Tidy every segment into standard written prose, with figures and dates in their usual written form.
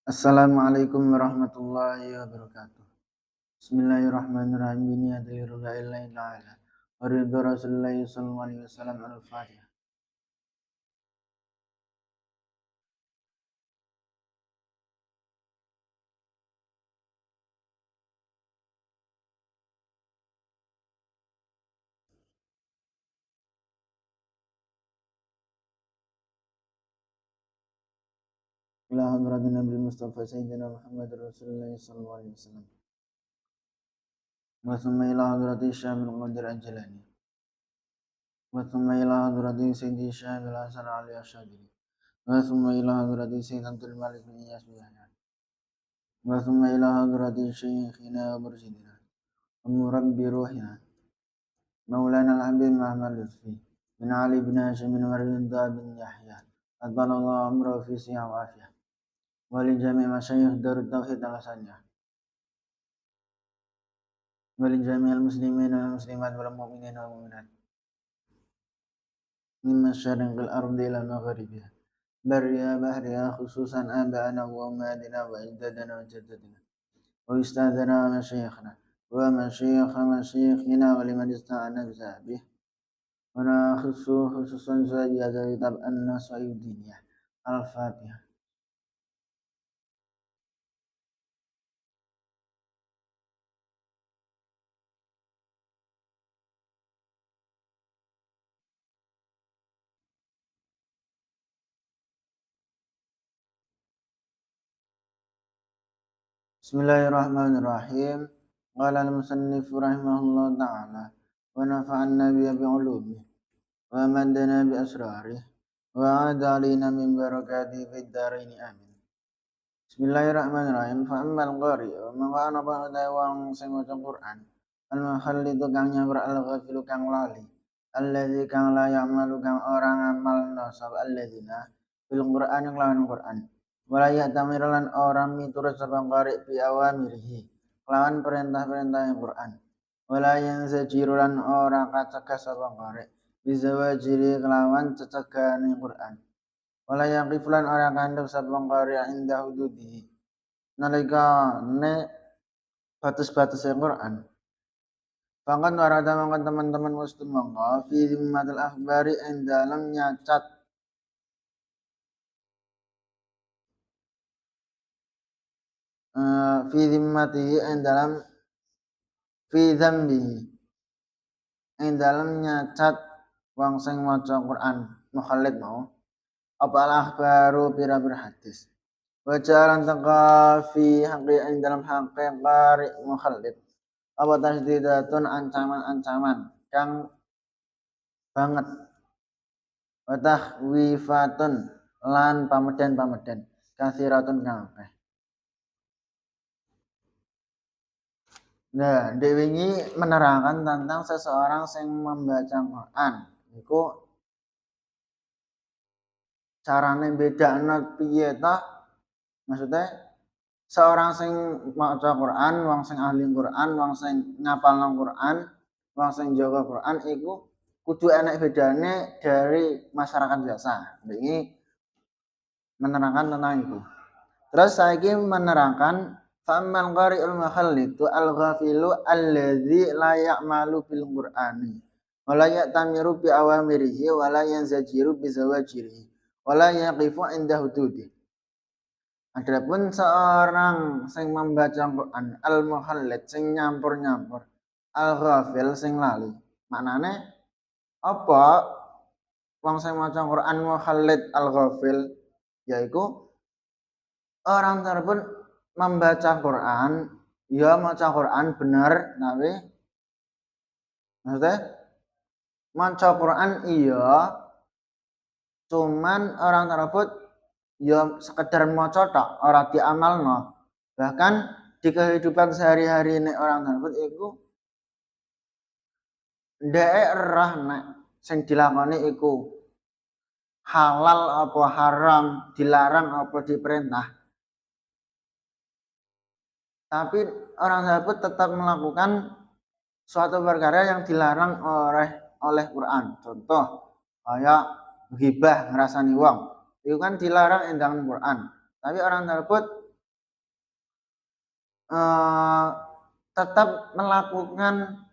Assalamualaikum warahmatullahi wabarakatuh. Bismillahirrahmanirrahim. Biniadillillahi ta'ala. Waridhu Rasulullahi sallallahu alaihi wasallam al-Fatihah. Ila hadratin Nabi Mustafa Sayyidina Muhammad Rasulullah sallallahu alaihi wasallam. Wa thumma ila hadrati Syamil Qadir Ajalani. Wa thumma ila hadrati Sayyidi Syamil Hasan Ali Asyadili. Wa thumma ila hadrati Sayyid Abdul Malik bin Iyas bin Yahya. Wa thumma ila hadrati Syekhina wa Mursyidina. Wa murabbi ruhina. Maulana al-Habib Muhammad Lutfi bin Ali bin Hashim bin Ridha bin Yahya. Adallahu amra fi sihah wa afiyah. Wa li jami' masyayikh Darut Tauhid al-Hasaniyah. Wa li jami'il muslimin wal muslimat wal mu'minin wal mu'minat. Min masyariqil ardi ila magharibiha. Barriha bahriha khususan aba'ana wa umadina wa ajdadana wa jaddadina. Wa ustadzana wa masyayikhna. Wa masyayikha masyayikhina wa liman ista'ana bisabih. Wa nakhusu khususan saja dari kitab An-Nasayuddiniyah. Al-Fatihah. Bismillahirrahmanirrahim. Qala al-musannif rahimahullah ta'ala wa nafa'anna bihi bi'ulumihi wa madana bi asrarihi wa a'ada alaina min barakatihi fid dharain amin. Bismillahirrahmanirrahim. Fa ammal qari wa man qana ba'da wang sing maca Quran al-mukhallidu kang nyamper al-ghafilu kang lali alladzi kang la ya'malu kang orang amal nasab alladzina fil Qur'an yang lawan Quran. Wala ya'tamir lan orang miturut sapa qari bi awamirihi lawan perintah-perintah yang Quran. Wala yanzajiru lan ora kacegah sapa qari bi zawajiri kelawan cecegane Quran. Wala yaqif lan ora kandhep sapa qari inda hududihi nalika ne batas-batas Quran. Faqad warada mangka teman-teman muslim mangka fi zimmatil akhbari ing dalam nyacat fi zimmatihi ing dalam fi dzambihi ing dalam nyacat wong sing maca Quran mukhallid mau apa al akhbaru pira-pira hadis wa jalan teka fi haqqi ing dalam haqqi qari mukhallid apa tasdidatun ancaman-ancaman kang banget wa tahwifatun lan pameden-pameden kasiratun kang akeh. Nah, Dewi ini menerangkan tentang seseorang yang membaca Quran. Iku carane bedakno piye ta? Maksudnya seorang sing maca Quran, wong sing ahli Quran, wong sing ngapalno Quran, wong sing jaga Quran iku kudu enek bedane dari masyarakat biasa. Ini menerangkan tentang itu. Terus saiki menerangkan Fa'ammal qari'ul mukhallidu al-ghafilu alladzi la ya'malu bil Qur'ani wa la ya'tamiru bi awamirihi wa la yanzajiru bi zawajirihi wa la yaqifu 'inda hududi. Adapun seorang sing membaca Quran al-mukhallid sing nyampur-nyampur al-ghafil sing lali. Maknane apa wong sing maca Quran mukhallid al-ghafil yaiku orang tersebut membaca Quran, ya maca Quran benar, tapi maksudnya maca Quran iya, cuman orang tersebut ya sekedar maca tok, ora diamalno. Bahkan di kehidupan sehari-hari nek orang tersebut iku ndek erah nek sing dilakoni iku halal apa haram, dilarang apa diperintah. Tapi orang tersebut tetap melakukan suatu perkara yang dilarang oleh Quran. Contoh, kayak ghibah ngrasani wong. Itu kan dilarang dalam Quran. Tapi orang tersebut tetap melakukan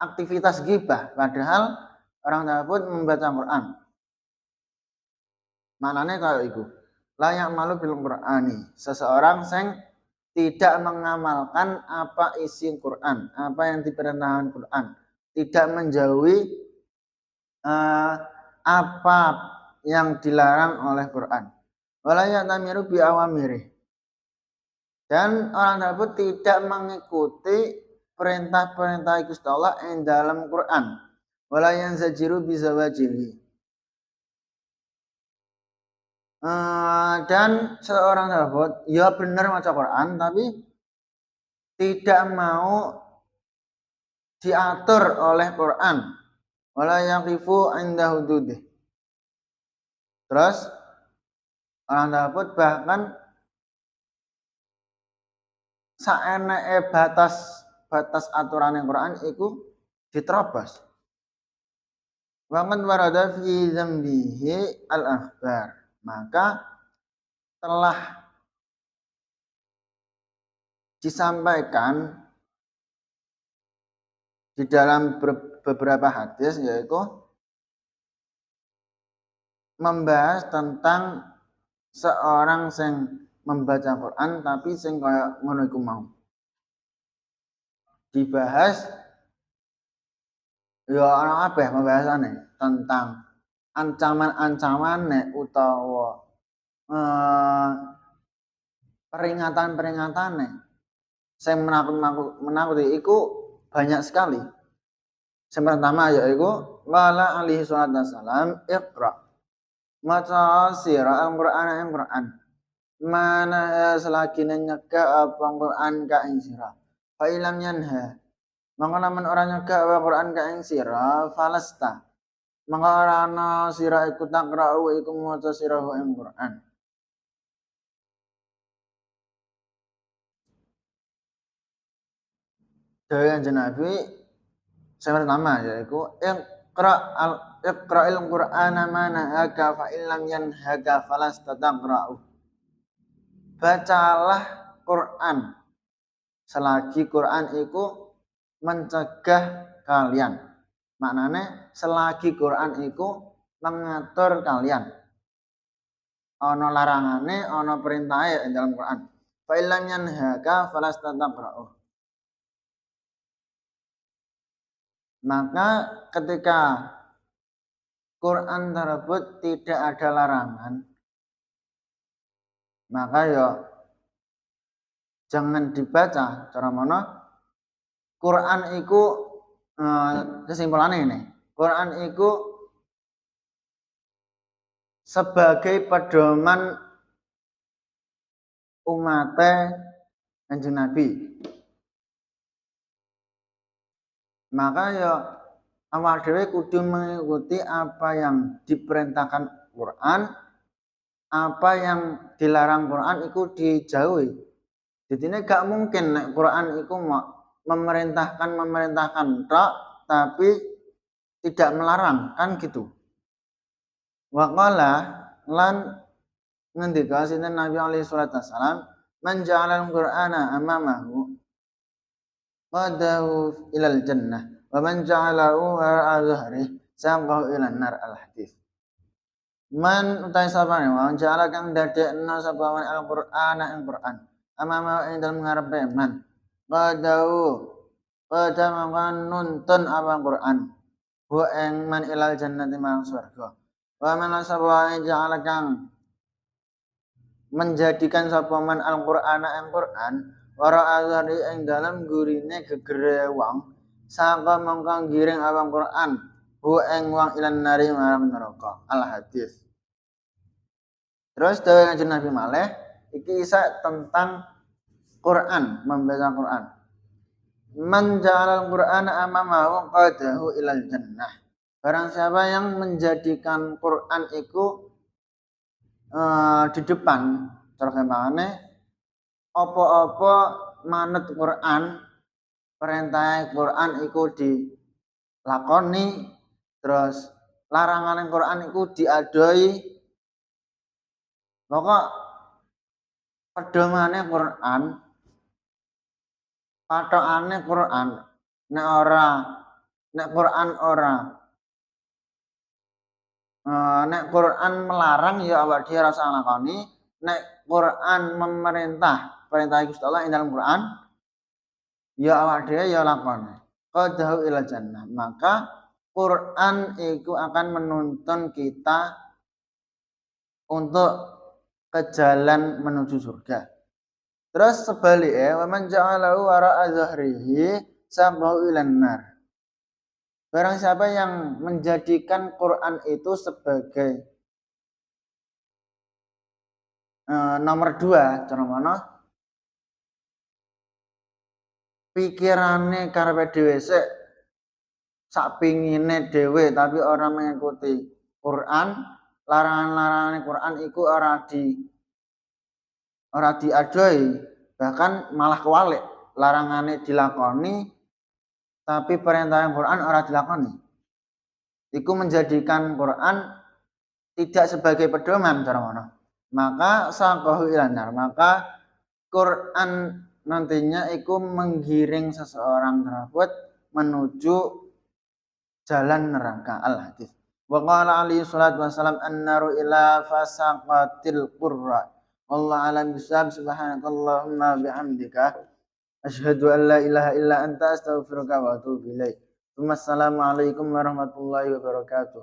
aktivitas ghibah padahal orang tersebut membaca Quran. Maknanya kalau itu layak malu bil Qur'ani, seseorang yang tidak mengamalkan apa isi Quran, apa yang diperintahkan Quran, tidak menjauhi apa yang dilarang oleh Quran. Wala ya'tamiru bi awamirih. Dan orang tersebut tidak mengikuti perintah-perintah Gusti Allah yang dalam Quran. Wala yanzajiru bi zawajiri. Dan seorang tersebut ya benar maca Quran tapi tidak mau diatur oleh Quran. Wala yaqifu inda hududih. Terus orang tersebut bahkan saeneke batas aturan yang Quran itu diterobos. Wa man warada fi dzambihi al-akhbar. Maka telah disampaikan di dalam beberapa hadis yaitu membahas tentang seorang yang membaca Quran tapi sing kaya ngono iku mau. Dibahas ya ana kabeh pembahasannya tentang ancaman-ancamane utawa peringatan-peringatane sing menakuti iku banyak sekali. Yang pertama yaitu wala alaihi salatu wassalam iqra maca sira al-Qur'an al-Qur'an mana selagi nyegah apa Qur'an ka ing sira fa ilam yanha mangko lamun ora nyegah apa Qur'an ka ing sira falasta mangko ora ana sira iku takra'u iku maca sira ing Qur'an. Dari Kanjeng Nabi yang pertama yaitu iqra'il Qur'ana manahaka fa illam yanhaka falastaqra'u. Bacalah Quran selagi Quran itu mencegah kalian. Maknanya selagi Quran itu mengatur kalian. Ono larangane, ono perintahe dalam Quran. Fa illam yanhaka falastaqra'u. Maka ketika Quran tersebut tidak ada larangan, maka ya jangan dibaca. Cara mana? Quran itu kesimpulannya ini. Quran itu sebagai pedoman umat Kanjeng Nabi. Maka ya awak dhewe kudu mengikuti apa yang diperintahkan Quran, apa yang dilarang Quran itu dijauhi. Jadi ini gak mungkin nek Quran itu memerintahkan tok tapi tidak melarang kan gitu. Wa qala lan ngendika sinten Nabi alaihi salatu wasalam man ja'alal Qur'ana amamahu qadahu ilal jannah wa man ja'alahu wara'a dhahri saqahu ilan nar al hadis. Man utai sapane wong ja'ala kang dadekna sapa man al-Qur'ana ing Qur'an amama ing dalem ngarepe man qadahu qadamakan nuntun apa Qur'an wa ing man ilal jannati marang swarga wa man sapa ja'ala kang menjadikan sapa man al-Qur'ana ing Qur'an wara azari ing dalam gurine gegere wong saka mongko giring awang Qur'an hu ing wong ilan nari marang neraka al hadis. Terus dawuh Kanjeng Nabi malih iki isa tentang Quran, membaca Quran. Man ja'alal Qur'ana amamahu qadahu ilal jannah. Barang siapa yang menjadikan Quran itu di depan, terkemane apa-apa manut Quran, perintah Quran itu dilakoni, terus larangan Quran itu diadoi. Pokok pedomane Quran patokane Quran. Nek ora nek Quran ora nek Quran melarang ya awak dhewe ora usah nglakoni, nek Quran memerintah, perintah Gusti Allah ing dalam Quran, ya awak dhewe ya lakoni. Qadahu ila jannah. Maka Quran itu akan menuntun kita untuk ke jalan menuju surga. Terus sebaliknya, wa man ja'alahu wara'a dhahrihi saqahu ilan nar. Barang siapa yang menjadikan Quran itu sebagai nomor 2, cara mana? Pikirane karepe dhewe sik sak pingine dhewe tapi orang mengikuti Quran, larangan-larangan Quran iku ora diadoi, bahkan malah kewalik, larangane dilakoni tapi perintah Quran ora dilakoni. Iku menjadikan Quran tidak sebagai pedoman cara mana. Maka saqahu ilanar, maka Quran nantinya iku menggiring seseorang tersebut menuju jalan neraka. Al-hadis. Wa qala alaihi salatu wasalam an-naru ila fasaqatil qurra. Allah alam bisab subhanakallahumma bihamdika asyhadu an la ilaha illa anta astaghfiruka wa atubu ilaik. Wassalamualaikum warahmatullahi wabarakatuh.